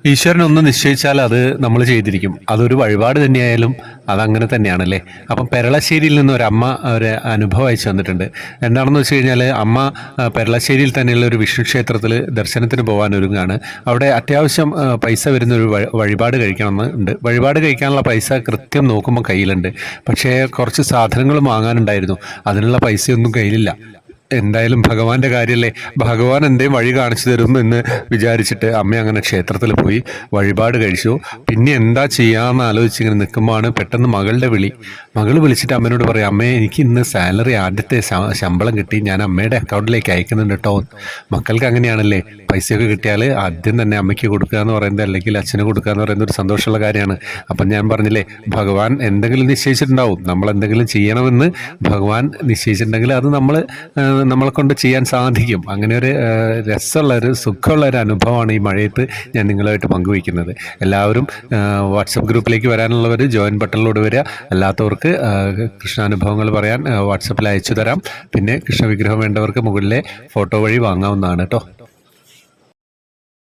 ഈശ്വരൻ ഒന്ന് നിശ്ചയിച്ചാൽ അത് നമ്മൾ ചെയ്തിരിക്കും. അതൊരു വഴിപാട് തന്നെയായാലും അതങ്ങനെ തന്നെയാണല്ലേ. അപ്പം പെരളശ്ശേരിയിൽ നിന്ന് ഒരമ്മ ഒരു അനുഭവം അയച്ചു തന്നിട്ടുണ്ട്. എന്താണെന്ന് വെച്ച് കഴിഞ്ഞാൽ അമ്മ പെരളശ്ശേരിയിൽ തന്നെയുള്ള ഒരു വിഷ്ണു ക്ഷേത്രത്തിൽ ദർശനത്തിന് പോകാൻ ഒരുങ്ങാണ്. അവിടെ അത്യാവശ്യം പൈസ വരുന്ന ഒരു വഴിപാട് കഴിക്കണമെന്ന് ഉണ്ട്. വഴിപാട് കഴിക്കാനുള്ള പൈസ കൃത്യം നോക്കുമ്പോൾ കയ്യിലുണ്ട്. പക്ഷേ കുറച്ച് സാധനങ്ങൾ വാങ്ങാനുണ്ടായിരുന്നു. അതിനുള്ള പൈസയൊന്നും കയ്യിലില്ല. എന്തായാലും ഭഗവാന്റെ കാര്യമല്ലേ, ഭഗവാൻ എന്തേലും വഴി കാണിച്ചു തരും എന്ന് വിചാരിച്ചിട്ട് അമ്മ അങ്ങനെ ക്ഷേത്രത്തിൽ പോയി വഴിപാട് കഴിച്ചു. പിന്നെ എന്താ ചെയ്യാമെന്ന് ആലോചിച്ച് ഇങ്ങനെ നിൽക്കുമ്പോഴാണ് പെട്ടെന്ന് മകളുടെ വിളി. മകൾ വിളിച്ചിട്ട് അമ്മേനോട് പറയും, അമ്മേ എനിക്ക് ഇന്ന് സാലറി ആദ്യത്തെ ശമ്പളം കിട്ടി, ഞാൻ അമ്മയുടെ അക്കൗണ്ടിലേക്ക് അയക്കുന്നുണ്ട് കേട്ടോ. മക്കൾക്ക് അങ്ങനെയാണല്ലേ, പൈസയൊക്കെ കിട്ടിയാൽ ആദ്യം തന്നെ അമ്മയ്ക്ക് കൊടുക്കുക എന്ന് പറയുന്നത്, അല്ലെങ്കിൽ അച്ഛന് കൊടുക്കുക എന്ന് പറയുന്നത് ഒരു സന്തോഷമുള്ള കാര്യമാണ്. അപ്പം ഞാൻ പറഞ്ഞില്ലേ, ഭഗവാൻ എന്തെങ്കിലും നിശ്ചയിച്ചിട്ടുണ്ടാവും, നമ്മൾ എന്തെങ്കിലും ചെയ്യണമെന്ന് ഭഗവാൻ നിശ്ചയിച്ചിട്ടുണ്ടെങ്കിൽ അത് നമ്മളെ കൊണ്ട് ചെയ്യാൻ സാധിക്കും. അങ്ങനെ ഒരു രസമുള്ള ഒരു സുഖമുള്ള ഒരു അനുഭവമാണ് ഈ മഴയത്ത് ഞാൻ നിങ്ങളുമായിട്ട് പങ്കുവയ്ക്കുന്നത്. എല്ലാവരും വാട്സപ്പ് ഗ്രൂപ്പിലേക്ക് വരാനുള്ളവർ ജോയിൻ ബട്ടണിലൂടെ വരിക. അല്ലാത്തവർക്ക് കൃഷ്ണാനുഭവങ്ങൾ പറയാൻ വാട്സപ്പിൽ അയച്ചു തരാം. പിന്നെ കൃഷ്ണവിഗ്രഹം വേണ്ടവർക്ക് മുകളിലെ ഫോട്ടോ വഴി വാങ്ങാവുന്നതാണ് കേട്ടോ.